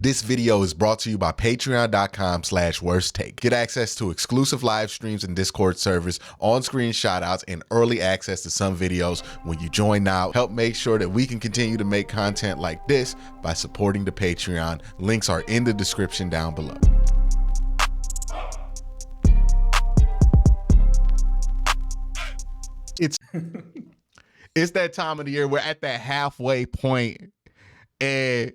This video is brought to you by patreon.com/worsttake. Get access to exclusive live streams and Discord servers, on-screen shoutouts, and early access to some videos when you join now. Help make sure that we can continue to make content like this by supporting the Patreon. Links are in the description down below. It's that time of the year. We're at that halfway point, and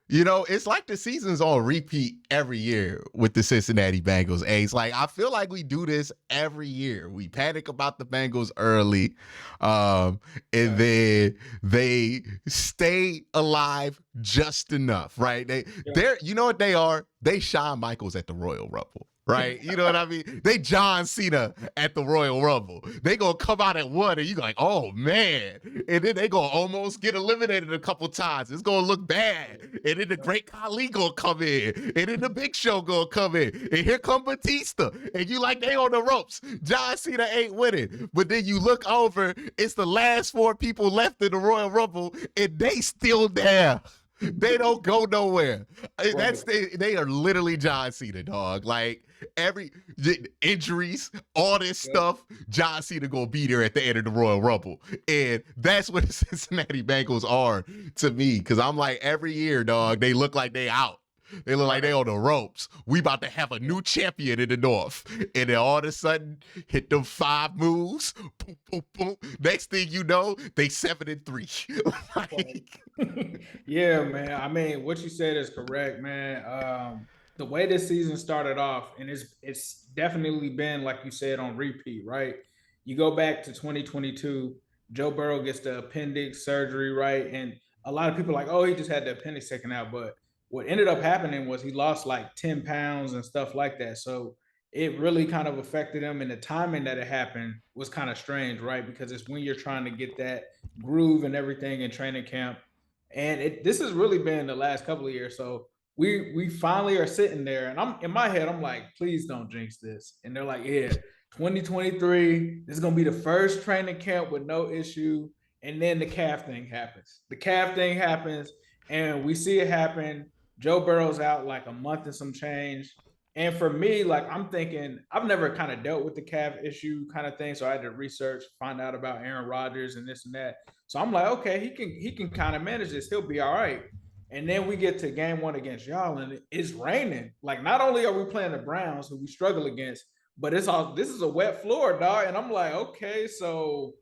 you know, it's like the season's on repeat every year with the Cincinnati Bengals. It's like I feel like we do this every year. We panic about the Bengals early, and then they stay alive just enough, right? They're you know what they are? They Shawn Michaels at the Royal Rumble. Right? You know what I mean? They John Cena at the Royal Rumble. They gonna come out at one and you like, oh man. And then they gonna almost get eliminated a couple times. It's gonna look bad. And then the Great Khali gonna come in. And then the Big Show gonna come in. And here come Batista. And you like, they on the ropes. John Cena ain't winning. But then you look over, it's the last four people left in the Royal Rumble and they still there. They don't go nowhere. They are literally John Cena, dog. Like every injuries, all this stuff, John Cena gonna be there at the end of the Royal Rumble, and that's what the Cincinnati Bengals are to me. Because I'm like every year, dog, they look like they out. They look like they on the ropes. We about to have a new champion in the North. And then all of a sudden, hit them 5 moves. Boom, boom, boom. Next thing you know, they 7-3. Like... Yeah, man. I mean, what you said is correct, man. The way this season started off, and it's definitely been, like you said, on repeat, right? You go back to 2022, Joe Burrow gets the appendix surgery, right? And a lot of people are like, oh, he just had the appendix taken out, but what ended up happening was he lost like 10 pounds and stuff like that. So it really kind of affected him. And the timing that it happened was kind of strange, right? Because it's when you're trying to get that groove and everything in training camp. And this has really been the last couple of years. So we finally are sitting there. And I'm in my head, I'm like, please don't jinx this. And they're like, yeah, 2023, this is going to be the first training camp with no issue. And then the calf thing happens. And we see it happen. Joe Burrow's out like a month and some change. And for me, like I'm thinking, I've never kind of dealt with the calf issue kind of thing. So I had to research, find out about Aaron Rodgers and this and that. So I'm like, okay, he can kind of manage this. He'll be all right. And then we get to game 1 against y'all, and it's raining. Like not only are we playing the Browns, who we struggle against, but this is a wet floor, dog. And I'm like, okay, so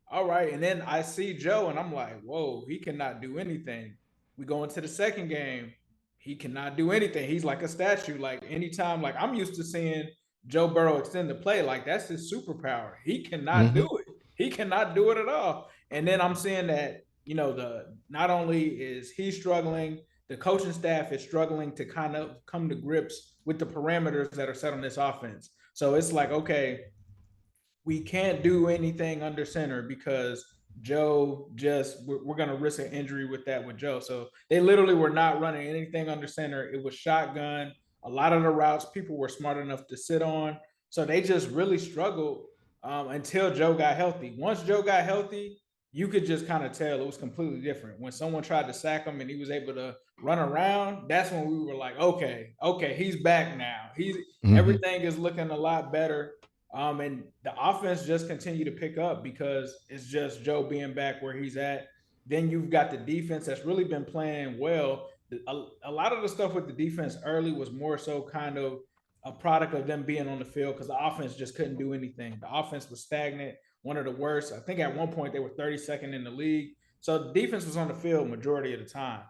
all right. And then I see Joe, and I'm like, whoa, he cannot do anything. We go into the second game. He cannot do anything. He's like a statue. Like anytime, like I'm used to seeing Joe Burrow extend the play. Like that's his superpower. He cannot do it. He cannot do it at all. And then I'm seeing that, you know, not only is he struggling, the coaching staff is struggling to kind of come to grips with the parameters that are set on this offense. So it's like, okay, we can't do anything under center because Joe we're going to risk an injury with Joe. So they literally were not running anything under center. It was shotgun. A lot of the routes people were smart enough to sit on. So they just really struggled until Joe got healthy. Once Joe got healthy, you could just kind of tell it was completely different. When someone tried to sack him and he was able to run around, that's when we were like, okay, he's back now. Everything is looking a lot better. And the offense just continued to pick up because it's just Joe being back where he's at. Then you've got the defense that's really been playing well. A lot of the stuff with the defense early was more so kind of a product of them being on the field because the offense just couldn't do anything. The offense was stagnant, one of the worst. I think at one point they were 32nd in the league. So the defense was on the field majority of the time.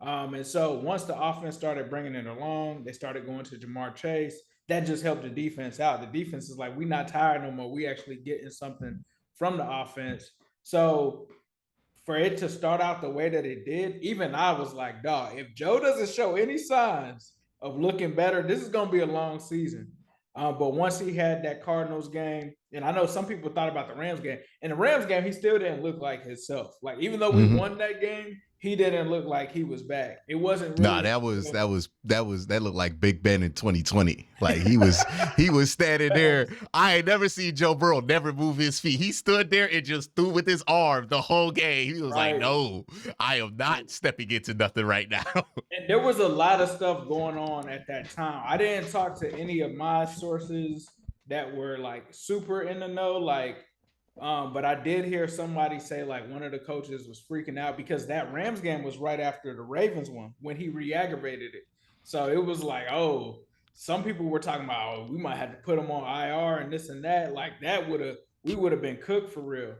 And so once the offense started bringing it along, they started going to Jamar Chase. That just helped the defense out. The defense is like, we're not tired no more. We actually getting something from the offense. So for it to start out the way that it did, even I was like, dog, if Joe doesn't show any signs of looking better, this is going to be a long season. But once he had that Cardinals game, and I know some people thought about the Rams game, in the Rams game, he still didn't look like himself. Like, even though we won that game, he didn't look like he was back. It wasn't Nah, really. that looked like Big Ben in 2020. Like he was standing there. I ain't never seen Joe Burrow never move his feet. He stood there and just threw with his arm the whole game. He was like, Right. "No, I am not stepping into nothing right now." And there was a lot of stuff going on at that time. I didn't talk to any of my sources that were like super in the know, like, but I did hear somebody say like one of the coaches was freaking out because that Rams game was right after the Ravens one when he re-aggravated it. So it was like, oh, some people were talking about, oh, we might have to put him on IR and this and that. Like that we would have been cooked for real.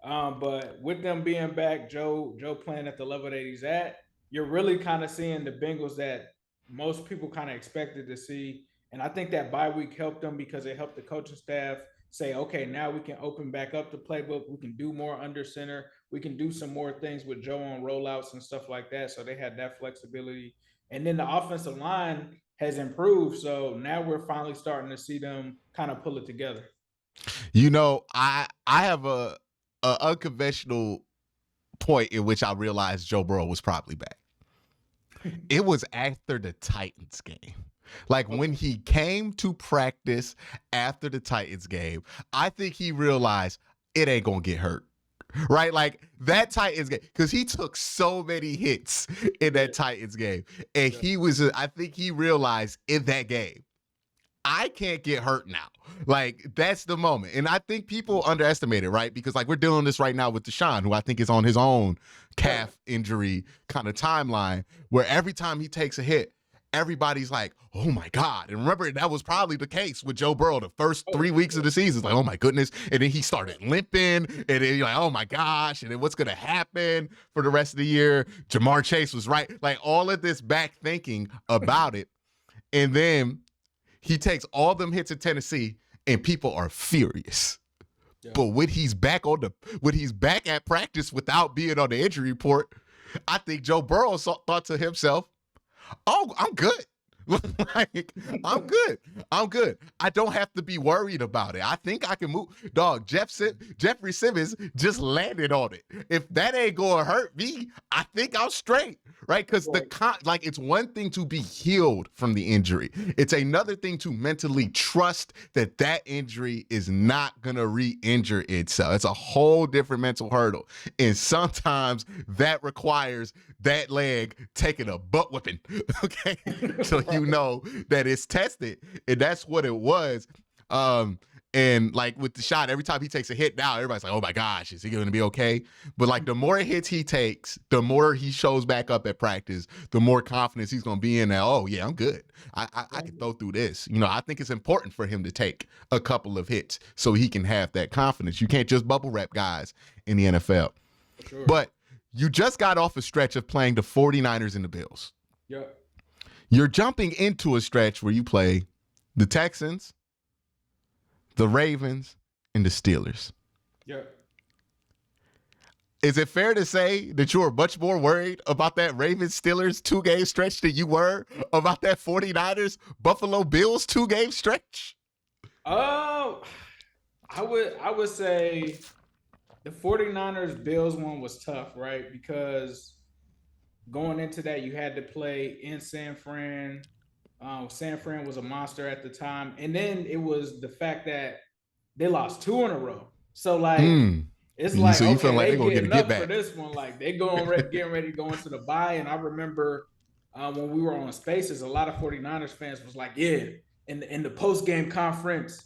But with them being back, Joe playing at the level that he's at, you're really kind of seeing the Bengals that most people kind of expected to see. And I think that bye week helped them because it helped the coaching staff say, okay, now we can open back up the playbook. We can do more under center. We can do some more things with Joe on rollouts and stuff like that. So they had that flexibility. And then the offensive line has improved. So now we're finally starting to see them kind of pull it together. You know, I have a unconventional point in which I realized Joe Burrow was probably back. It was after the Titans game. Like when he came to practice after the Titans game, I think he realized it ain't gonna get hurt. Right? Like that Titans game, because he took so many hits in that Titans game. And I think he realized in that game, I can't get hurt now. Like that's the moment. And I think people underestimate it, right? Because like we're dealing this right now with Deshaun, who I think is on his own calf injury kind of timeline, where every time he takes a hit, everybody's like, oh my God. And remember, that was probably the case with Joe Burrow the first 3 weeks of the season. It's like, oh my goodness. And then he started limping. And then you're like, oh my gosh. And then what's going to happen for the rest of the year? Jamar Chase was right. Like all of this back thinking about it. And then he takes all them hits in Tennessee, and people are furious. Yeah. But when he's back at practice without being on the injury report, I think Joe Burrow thought to himself, "Oh, I'm good. Like, I'm good. I'm good. I don't have to be worried about it. I think I can move." Dog, Jeffrey Simmons just landed on it. If that ain't gonna hurt me, I think I'm straight, right? Because it's one thing to be healed from the injury. It's another thing to mentally trust that that injury is not gonna re-injure itself. It's a whole different mental hurdle, and sometimes that requires that leg taking a butt whipping. Okay, so you know that it's tested, and that's what it was. And like with the shot, every time he takes a hit now, everybody's like, oh my gosh, is he going to be okay? But like the more hits he takes, the more he shows back up at practice, the more confidence he's going to be in that, oh yeah, I'm good. I can throw through this. You know, I think it's important for him to take a couple of hits so he can have that confidence. You can't just bubble wrap guys in the NFL. Sure. But you just got off a stretch of playing the 49ers and the Bills. Yep. You're jumping into a stretch where you play the Texans, the Ravens, and the Steelers. Yep. Is it fair to say that you were much more worried about that Ravens-Steelers 2-game stretch than you were about that 49ers Buffalo Bills 2-game stretch? I would say the 49ers Bills one was tough, right? Because going into that, you had to play in San Fran. San Fran was a monster at the time. And then it was the fact that they lost 2 in a row. So, like, it's like, so you feel like they're going to get back for this one. Like, they're getting ready to go into the bye. And I remember when we were on Spaces, a lot of 49ers fans was like, yeah, in the post-game conference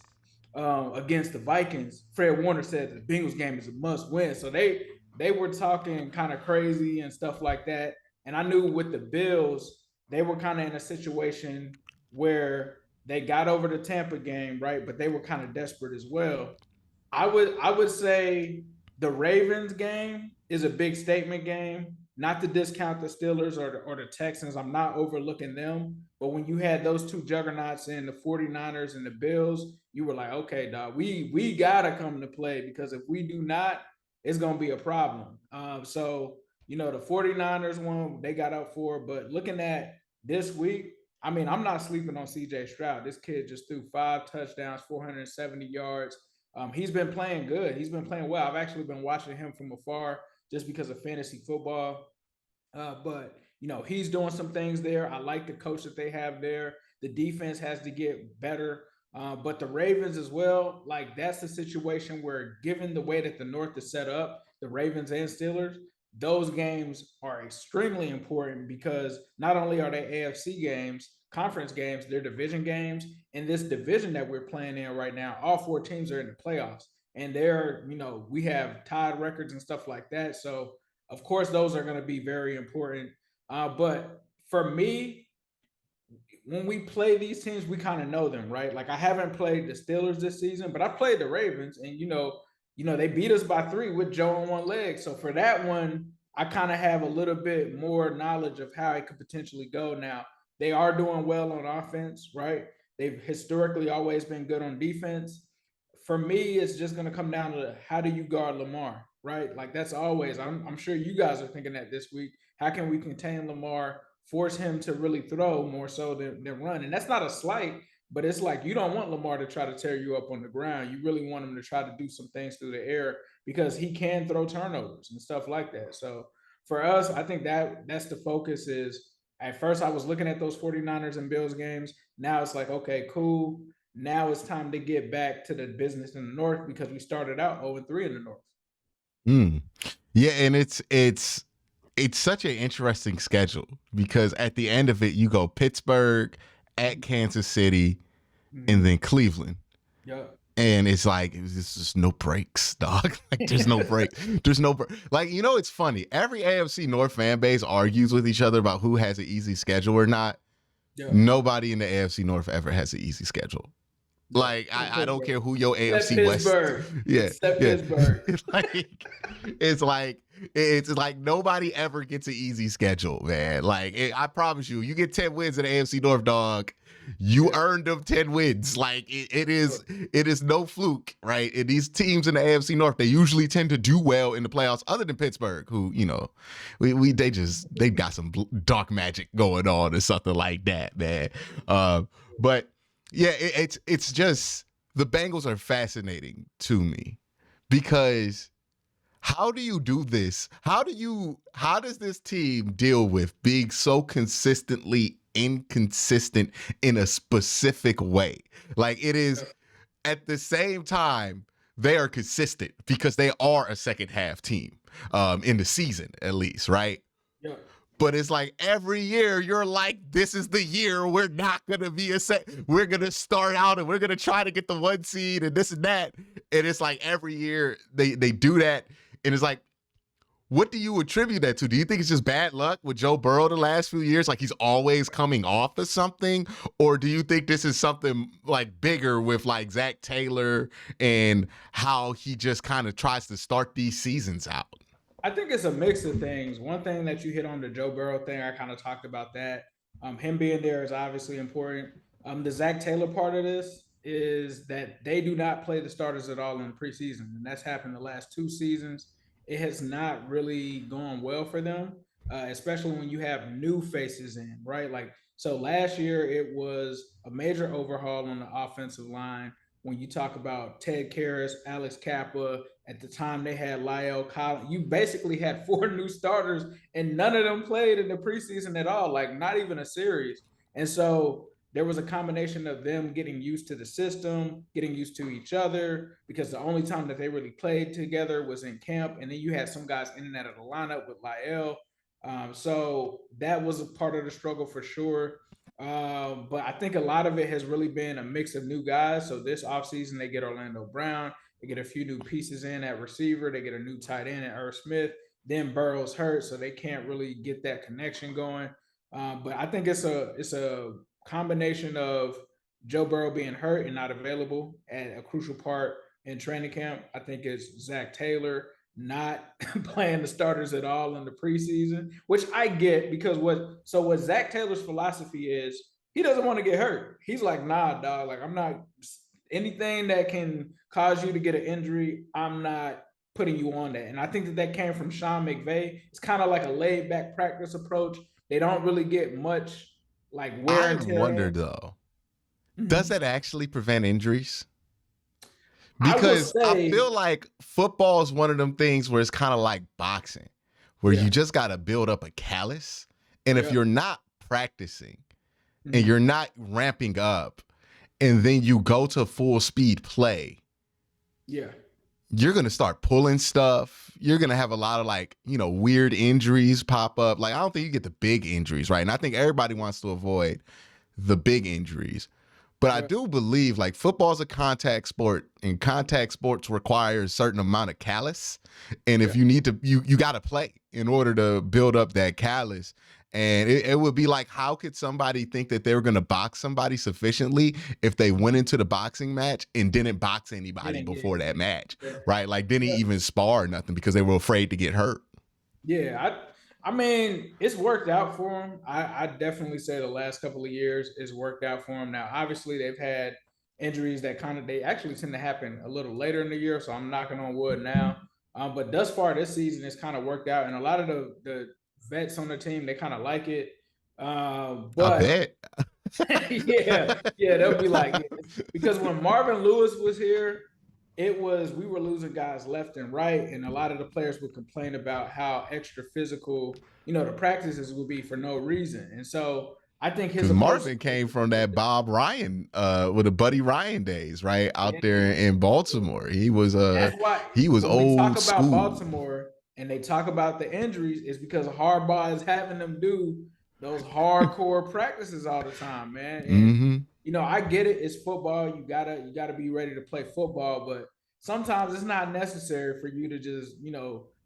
against the Vikings, Fred Warner said the Bengals game is a must win. So they were talking kind of crazy and stuff like that. And I knew with the Bills, they were kind of in a situation where they got over the Tampa game, right? But they were kind of desperate as well. I would say the Ravens game is a big statement game. Not to discount the Steelers or the Texans. I'm not overlooking them. But when you had those two juggernauts in the 49ers and the Bills, you were like, okay, dog, we got to come to play, because if we do not, it's going to be a problem. So, you know, the 49ers one, they got out for, but looking at this week, I mean, I'm not sleeping on CJ Stroud. This kid just threw 5 touchdowns, 470 yards. He's been playing good. He's been playing well. I've actually been watching him from afar just because of fantasy football. But he's doing some things there. I like the coach that they have there. The defense has to get better. But the Ravens as well, like that's the situation where, given the way that the North is set up, the Ravens and Steelers, those games are extremely important because not only are they AFC games, conference games, they're division games. And this division that we're playing in right now, all four teams are in the playoffs. And we have tied records and stuff like that. So of course, those are going to be very important. But for me, when we play these teams, we kind of know them, right? Like I haven't played the Steelers this season, but I played the Ravens, and they beat us by 3 with Joe on one leg. So for that one, I kind of have a little bit more knowledge of how it could potentially go. Now they are doing well on offense, right? They've historically always been good on defense. For me, it's just going to come down to how do you guard Lamar, right? Like that's always. I'm sure you guys are thinking that this week. How can we contain Lamar? Force him to really throw more so than run. And that's not a slight, but it's like you don't want Lamar to try to tear you up on the ground. You really want him to try to do some things through the air because he can throw turnovers and stuff like that. So for us, I think that's the focus is at first I was looking at those 49ers and Bills games. Now it's like, okay, cool. Now it's time to get back to the business in the North because we started out 0-3 in the North. Yeah, and it's such an interesting schedule because at the end of it, you go Pittsburgh, at Kansas City, and then Cleveland. Yeah. And it's like, there's just no breaks, dog. Like, there's no break. There's no break. Like, it's funny. Every AFC North fan base argues with each other about who has an easy schedule or not. Yeah. Nobody in the AFC North ever has an easy schedule. Like, I don't care who your AFC West. Yeah. Pittsburgh. It's like nobody ever gets an easy schedule, man. Like, I promise you, you get 10 wins in the AFC North, dog. You earned them 10 wins. Like it is no fluke, right? And these teams in the AFC North, they usually tend to do well in the playoffs, other than Pittsburgh, who, they got some dark magic going on or something like that, man. But yeah, it's just the Bengals are fascinating to me because how do you do this? How does this team deal with being so consistently inconsistent in a specific way? Like it is at the same time they are consistent because they are a second half team in the season at least, right? Yeah. But it's like every year you're like, this is the year we're not going to be we're going to start out and we're going to try to get the 1 seed and this and that. And it's like every year they do that. And it's like, what do you attribute that to? Do you think it's just bad luck with Joe Burrow the last few years? Like he's always coming off of something? Or do you think this is something like bigger with like Zach Taylor and how he just kind of tries to start these seasons out? I think it's a mix of things. One thing that you hit on, the Joe Burrow thing, I kind of talked about that. Him being there is obviously important. The Zach Taylor part of this is that they do not play the starters at all in the preseason. And that's happened the last 2 seasons. It has not really gone well for them, especially when you have new faces in, right? Like, so last year it was a major overhaul on the offensive line. When you talk about Ted Karras, Alex Kappa, at the time they had Lyle Collins. You basically had 4 new starters and none of them played in the preseason at all, like not even a series. And so there was a combination of them getting used to the system, getting used to each other, because the only time that they really played together was in camp. And then you had some guys in and out of the lineup with Lyle. So that was a part of the struggle for sure. But I think a lot of it has really been a mix of new guys. So this offseason, they get Orlando Brown. They get a few new pieces in at receiver. They get a new tight end at Irv Smith. Then Burrow's hurt, so they can't really get that connection going. But I think it's a combination of Joe Burrow being hurt and not available at a crucial part in training camp. I think it's Zach Taylor not playing the starters at all in the preseason, which I get because what Zach Taylor's philosophy is, he doesn't want to get hurt. He's like, nah, dog, like I'm not anything that can cause you to get an injury, I'm not putting you on that. And I think that came from Sean McVay. It's kind of like a laid back practice approach. They don't really get much like wear and tear. I wonder though, does that actually prevent injuries? Because I feel like football is one of them things where it's kind of like boxing, where Yeah. you just got to build up a callus. And if Yeah. you're not practicing and Mhm. you're not ramping up, and then you go to full speed play, Yeah. you're going to start pulling stuff. You're going to have a lot of like, weird injuries pop up. Like, I don't think you get the big injuries, right? And I think everybody wants to avoid the big injuries. But I Yeah. do believe like football is a contact sport, and contact sports require a certain amount of callus. And if Yeah. you need to, you got to play in order to build up that callus. And it would be like, how could somebody think that they were going to box somebody sufficiently if they went into the boxing match and didn't box anybody Didn't get before that match, yeah. right? Like didn't Yeah. even spar or nothing because they were afraid to get hurt. Yeah, I mean, it's worked out for them. I definitely say the last couple of years it's worked out for them. Now, obviously, they've had injuries that they actually tend to happen a little later in the year. So I'm knocking on wood now. But thus far this season, it's kind of worked out, and a lot of the vets on the team they kind of like it. I But bet. yeah, they'll be like because when Marvin Lewis was here, we were losing guys left and right, and a lot of the players would complain about how extra physical, the practices would be for no reason. And so I think his Because approach Marvin came from that Bob Ryan, with the Buddy Ryan days, right out there in Baltimore. He was that's why he was when we talk old about school. Baltimore and they talk about the injuries, it's because Harbaugh is having them do those hardcore practices all the time, man. And Mm-hmm. I get it. It's football. You gotta be ready to play football, but sometimes it's not necessary for you to just,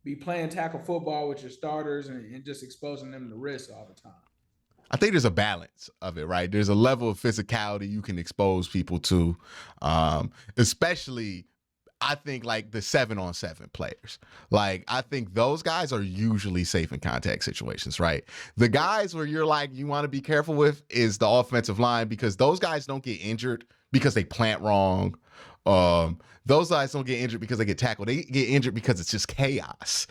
be playing tackle football with your starters and just exposing them to risk all the time. I think there's a balance of it, right? There's a level of physicality you can expose people to, especially I think like the 7-on-7 players. Like I think those guys are usually safe in contact situations, right? The guys where you're like you want to be careful with is the offensive line because those guys don't get injured because they plant wrong. Those guys don't get injured because they get tackled. They get injured because it's just chaos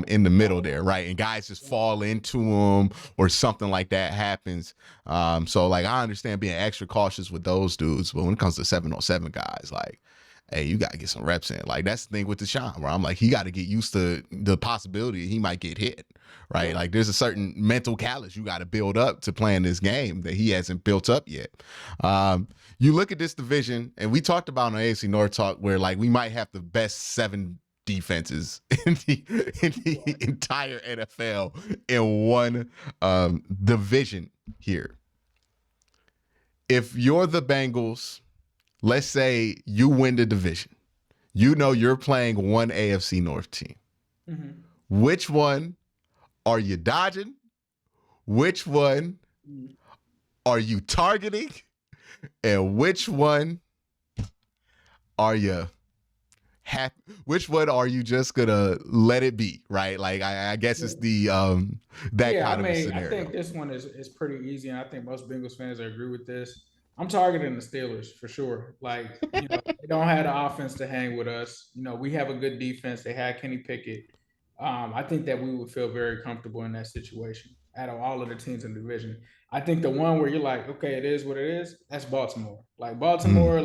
in the middle there, right? And guys just fall into them or something like that happens. So like I understand being extra cautious with those dudes, but when it comes to 7-on-7 guys, like, hey, you got to get some reps in. Like that's the thing with Deshaun, where I'm like, he got to get used to the possibility he might get hit, right? Yeah. Like there's a certain mental callus you got to build up to playing this game that he hasn't built up yet. You look at this division, and we talked about on AFC North talk where like we might have the best 7 defenses in the entire NFL in one division here. If you're the Bengals, let's say you win the division. You're playing one AFC North team. Mm-hmm. Which one are you dodging? Which one are you targeting? And which one are you happy? Which one are you just gonna let it be? Right? Like I guess it's the that kind of a scenario. I think this one is pretty easy, and I think most Bengals fans agree with this. I'm targeting the Steelers for sure. Like, they don't have the offense to hang with us. We have a good defense. They had Kenny Pickett. I think that we would feel very comfortable in that situation out of all of the teams in the division. I think the one where you're like, okay, it is what it is, that's Baltimore. Like Baltimore,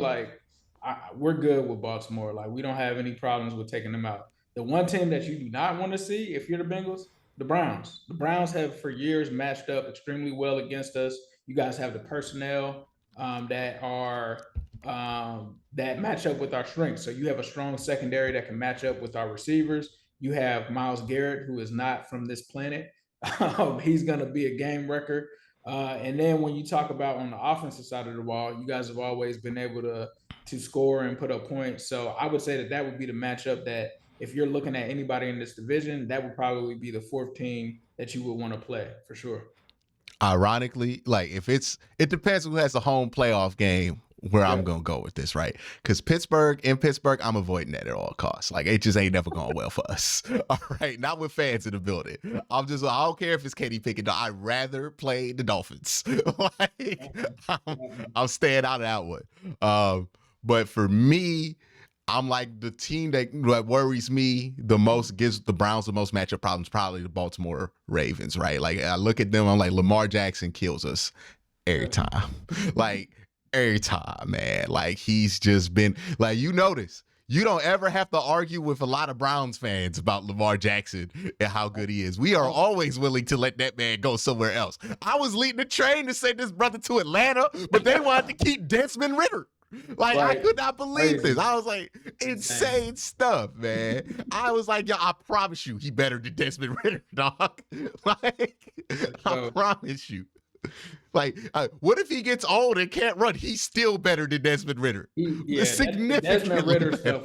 we're good with Baltimore. Like we don't have any problems with taking them out. The one team that you do not want to see if you're the Bengals, the Browns. The Browns have for years matched up extremely well against us. You guys have the personnel that match up with our strengths. So you have a strong secondary that can match up with our receivers. You have Myles Garrett, who is not from this planet. He's going to be a game wrecker. And then when you talk about on the offensive side of the ball, you guys have always been able to score and put up points. So I would say that would be the matchup that if you're looking at anybody in this division, that would probably be the 4th team that you would want to play for sure. Ironically, like it depends who has a home playoff game where I'm gonna go with this, right? Because in Pittsburgh, I'm avoiding that at all costs. Like it just ain't never going well for us. All right, not with fans in the building. I don't care if it's Kenny Pickett. I'd rather play the Dolphins. Like I'm staying out of that one. But for me, I'm like the team that worries me the most, gives the Browns the most matchup problems, probably the Baltimore Ravens, right? Like I look at them, I'm like Lamar Jackson kills us every time. Like every time, man. Like he's just been like, you notice you don't ever have to argue with a lot of Browns fans about Lamar Jackson and how good he is. We are always willing to let that man go somewhere else. I was leading the train to send this brother to Atlanta, but they wanted to keep Desmond Ritter. Like, I could not believe this. I was like, insane stuff, man. I was like, yo, I promise you, he better than Desmond Ritter, dog. Like, I promise you. Like, what if he gets old and can't run? He's still better than Desmond Ritter. Significantly. Desmond Ritter stuff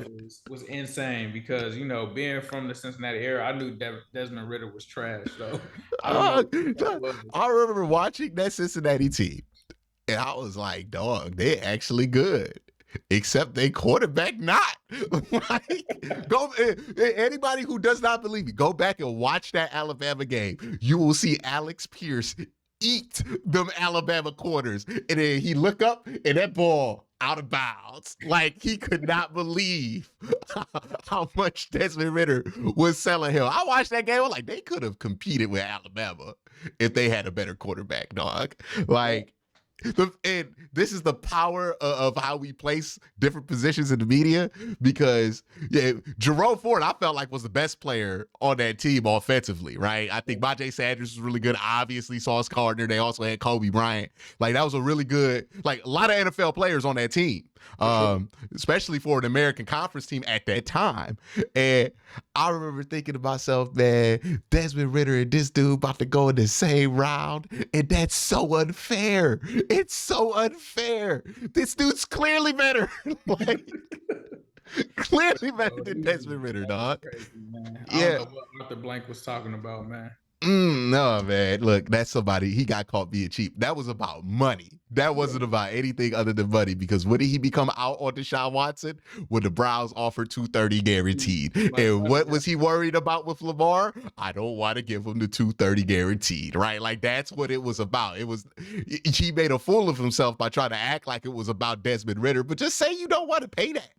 was insane because, you know, being from the Cincinnati era, I knew Desmond Ritter was trash. So I remember watching that Cincinnati team, and I was like, dog, they're actually good. Except they quarterback not. Like, anybody who does not believe me, go back and watch that Alabama game. You will see Alex Pierce eat them Alabama corners, and then he look up and that ball out of bounds. Like, he could not believe how much Desmond Ritter was selling him. I watched that game. I'm like, they could have competed with Alabama if they had a better quarterback, dog. Like, and this is the power of how we place different positions in the media, because Jerome Ford, I felt like, was the best player on that team offensively, right? I think Myjai Sanders was really good. Obviously, Sauce Gardner. They also had Kobe Bryant. Like, that was a really good, like, a lot of NFL players on that team, especially for an American Conference team at that time. And I remember thinking to myself, man, Desmond Ritter and this dude about to go in the same round, and that's so unfair. It's so unfair. This dude's clearly better. Like, clearly better than Desmond Ritter, dog. Crazy, man. I don't know what Arthur Blank was talking about, man. No, man. Look, that's somebody, he got caught being cheap. That was about money. That wasn't about anything other than money, because when did he become out on Deshaun Watson? When the Browns offered $230 guaranteed. And what was he worried about with Lamar? I don't want to give him the $230 guaranteed, right? Like, that's what it was about. He made a fool of himself by trying to act like it was about Desmond Ritter, but just say you don't want to pay that.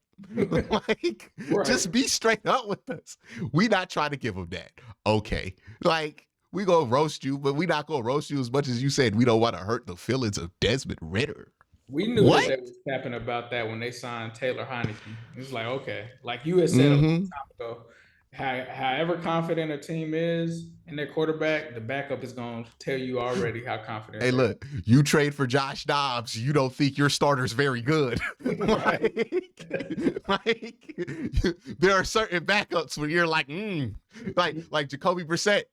Like, just be straight up with us. We not trying to give him that. Okay. Like, we gonna roast you, but we not gonna roast you as much as you said we don't want to hurt the feelings of Desmond Ritter. We knew that they was capping about that when they signed Taylor Heineke. It was like, okay, like you had said a long time ago, however confident a team is in their quarterback, the backup is going to tell you already how confident. Hey, look, you trade for Josh Dobbs, you don't think your starter's very good. like, there are certain backups where you're like, like Jacoby Brissett.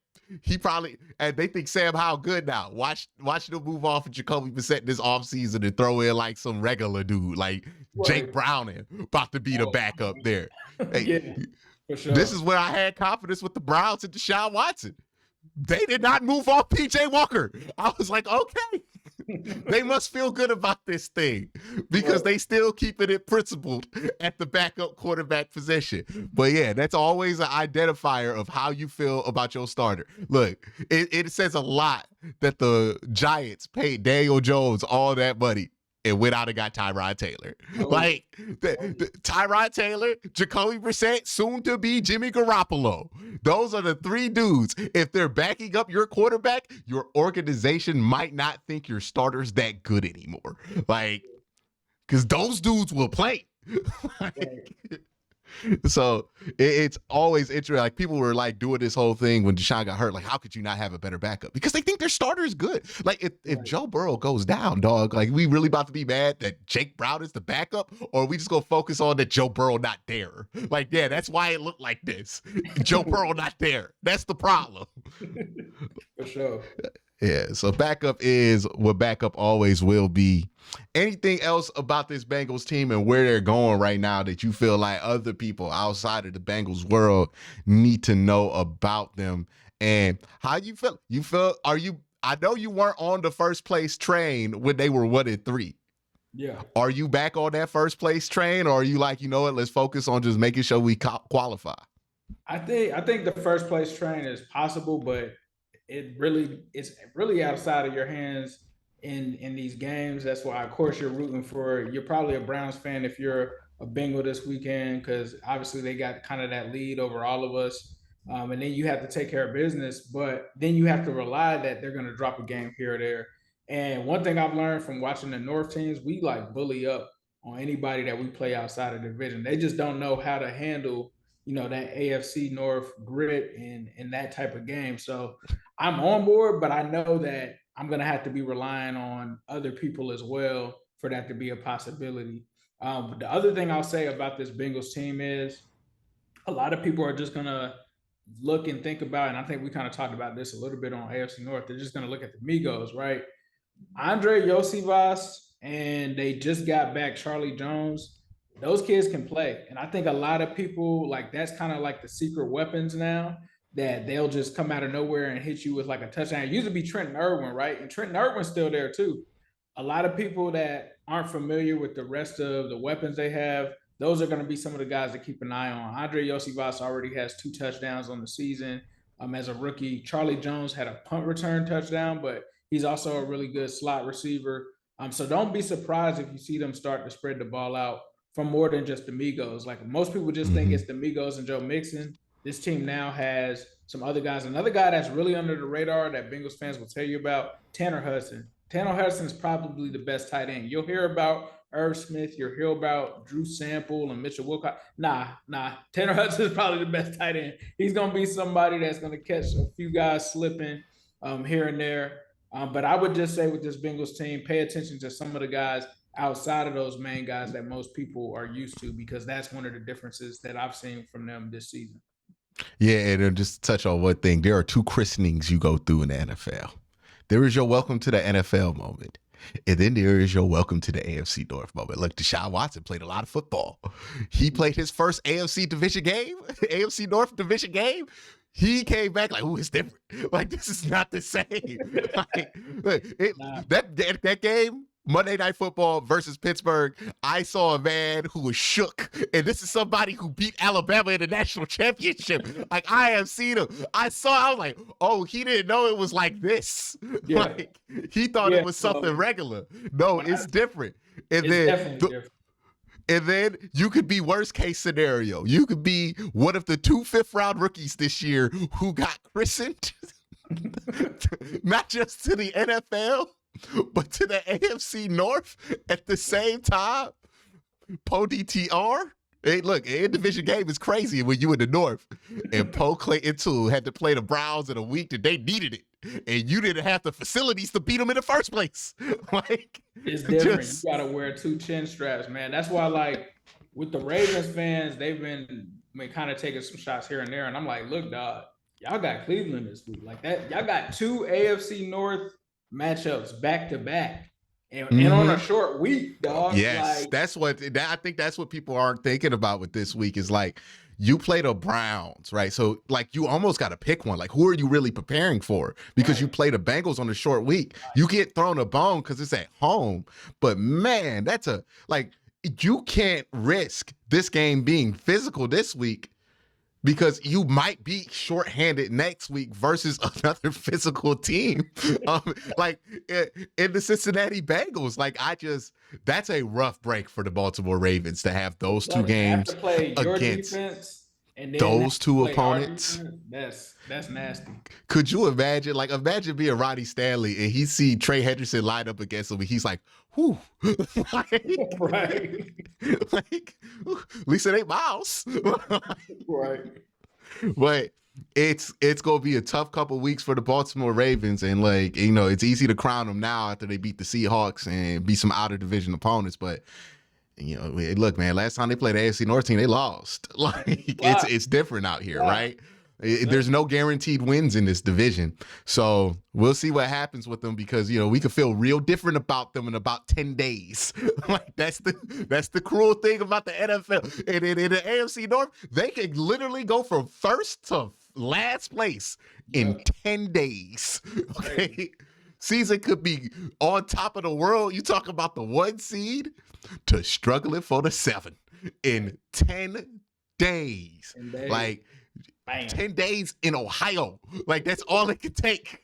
He probably, and they think Sam Howell good now. Watch them move off of Jacoby Brissett this offseason and throw in like some regular dude, like Jake Browning, about to be the backup there. Hey, for sure. This is where I had confidence with the Browns and Deshaun Watson. They did not move off PJ Walker. I was like, okay, they must feel good about this thing, because they still keeping it principled at the backup quarterback position. But yeah, that's always an identifier of how you feel about your starter. Look, it says a lot that the Giants paid Daniel Jones all that money and went out and got Tyrod Taylor. Like, Tyrod Taylor, Jacoby Brissett, soon to be Jimmy Garoppolo. Those are the three dudes. If they're backing up your quarterback, your organization might not think your starter's that good anymore. Like, because those dudes will play. So it's always interesting. Like, people were like doing this whole thing when Deshaun got hurt. Like, how could you not have a better backup? Because they think their starter is good. Like, if Joe Burrow goes down, dog, like, we really about to be mad that Jake Brown is the backup, or we just gonna focus on that Joe Burrow not there? Like, yeah, that's why it looked like this. Joe Burrow not there. That's the problem. For sure. Yeah, so backup is what backup always will be. Anything else about this Bengals team and where they're going right now that you feel like other people outside of the Bengals world need to know about them? And how you feel? I know you weren't on the first place train when they were 1-3. Yeah. Are you back on that first place train, or are you like, you know what, let's focus on just making sure we qualify? I think the first place train is possible, but it's really outside of your hands in these games. That's why, of course, you're rooting for. You're probably a Browns fan if you're a Bengal this weekend, because obviously they got kind of that lead over all of us. And then you have to take care of business, but then you have to rely that they're going to drop a game here or there. And one thing I've learned from watching the North teams, we like bully up on anybody that we play outside of the division. They just don't know how to handle, that AFC North grit and that type of game. So I'm on board, but I know that I'm gonna have to be relying on other people as well for that to be a possibility. But the other thing I'll say about this Bengals team is a lot of people are just gonna look and think about, and I think we kind of talked about this a little bit on AFC North. They're just gonna look at the Migos, right? Andre Yosivas, and they just got back Charlie Jones. Those kids can play. And I think a lot of people, like, that's kind of like the secret weapons now, that they'll just come out of nowhere and hit you with like a touchdown. It used to be Trenton Irwin, right? And Trenton Irwin's still there too. A lot of people that aren't familiar with the rest of the weapons they have, those are going to be some of the guys to keep an eye on. Andre Yosivas already has 2 touchdowns on the season as a rookie. Charlie Jones had a punt return touchdown, but he's also a really good slot receiver. So don't be surprised if you see them start to spread the ball out from more than just the Migos. Like, most people just think it's the Migos and Joe Mixon. This team now has some other guys. Another guy that's really under the radar that Bengals fans will tell you about, Tanner Hudson. Tanner Hudson is probably the best tight end. You'll hear about Irv Smith, you'll hear about Drew Sample and Mitchell Wilcox. Nah. Tanner Hudson is probably the best tight end. He's going to be somebody that's going to catch a few guys slipping here and there. But I would just say with this Bengals team, pay attention to some of the guys outside of those main guys that most people are used to, because that's one of the differences that I've seen from them this season. Yeah, and just touch on one thing. There are 2 christenings you go through in the NFL. There is your welcome to the NFL moment, and then there is your welcome to the AFC North moment. Look, Deshaun Watson played a lot of football. He played his first AFC division game, AFC North division game. He came back like, "Ooh, it's different. Like, this is not the same." That game, Monday Night Football versus Pittsburgh, I saw a man who was shook, and this is somebody who beat Alabama in the national championship. Like, I have seen him. I was like, oh, he didn't know it was like this. Yeah. Like, he thought it was something regular. No, it's different. And then different. And then you could be worst case scenario. You could be one of the 2 5th-round rookies this year who got christened, not just to the NFL, but to the AFC North at the same time. Poe DTR. Hey, look, an division game is crazy when you in the North. And Poe Clayton too had to play the Browns in a week that they needed it. And you didn't have the facilities to beat them in the first place. Like, it's different. You gotta wear 2 chin straps, man. That's why, like, with the Ravens fans, they've been kind of taking some shots here and there. And I'm like, look, dog, y'all got Cleveland this week. Like that, y'all got 2 AFC North matchups back to back. And on a short week, dog. Yes, like, I think that's what people aren't thinking about with this week is, like, you play the Browns, right? So, like, you almost got to pick one. Like, who are you really preparing for? Because you play the Bengals on a short week. You get thrown a bone because it's at home. But, man, you can't risk this game being physical this week, because you might be shorthanded next week versus another physical team. Like in the Cincinnati Bengals, that's a rough break for the Baltimore Ravens to have those 2 games against and those 2 opponents. That's nasty. Could you imagine? Like, imagine being Ronnie Stanley and he see Trey Hendrickson line up against him and he's like, whew. Right. Like, at least it ain't Miles. Right. But it's gonna be a tough couple of weeks for the Baltimore Ravens, and, like, it's easy to crown them now after they beat the Seahawks and beat some out of division opponents. But look, man, last time they played the AFC North team, they lost. Like, it's different out here, right? There's no guaranteed wins in this division. So we'll see what happens with them, because, we could feel real different about them in about 10 days. Like, that's the cruel thing about the NFL. And in the AFC North, they can literally go from first to last place in 10 days. Okay. Season could be on top of the world. You talk about the 1 seed to struggling for the 7 in 10 days. Like, 10 days in Ohio. Like, that's all it could take.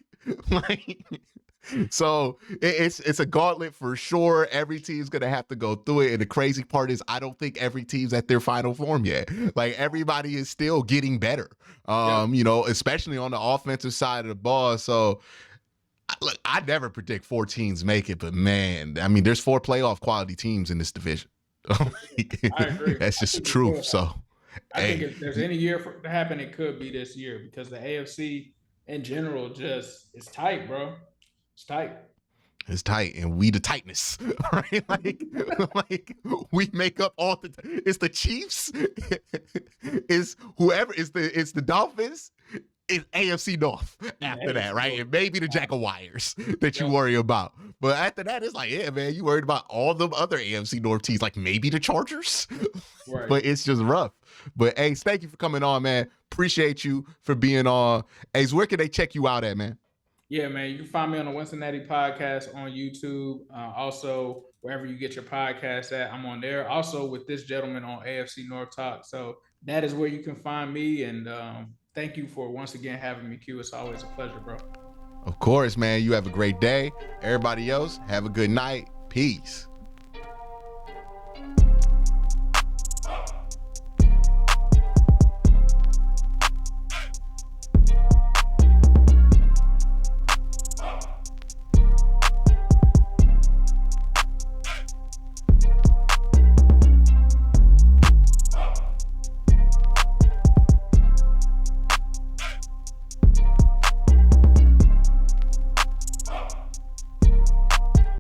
Like, so it's a gauntlet for sure. Every team's gonna have to go through it. And the crazy part is, I don't think every team's at their final form yet. Like, everybody is still getting better. Especially on the offensive side of the ball. So I never predict 4 teams make it, but, man, I mean, there's 4 playoff quality teams in this division. I agree. That's I just the think it truth. could. So, I think hey, if there's any year for it to happen, it could be this year because the AFC in general just it's tight, bro. It's tight. it's tight, and we the tightness, right? Like we make up all the. It's the Chiefs. It's whoever. It's the Dolphins. It's AFC North after that, right? And maybe the Jaguars that you Yep. worry about. But after that, it's like, yeah, man, you worried about all the other AFC North teams, like maybe the Chargers. Right. But it's just rough. But Ace, thank you for coming on, man. Appreciate you for being on. Ace, where can they check you out at, man? Yeah, man. You can find me on the Cincinnati podcast on YouTube. Also, wherever you get your podcast at, I'm on there. Also, with this gentleman on AFC North Talk. So that is where you can find me. And thank you for once again having me, Q. It's always a pleasure, bro. Of course, man. You have a great day. Everybody else, have a good night. Peace.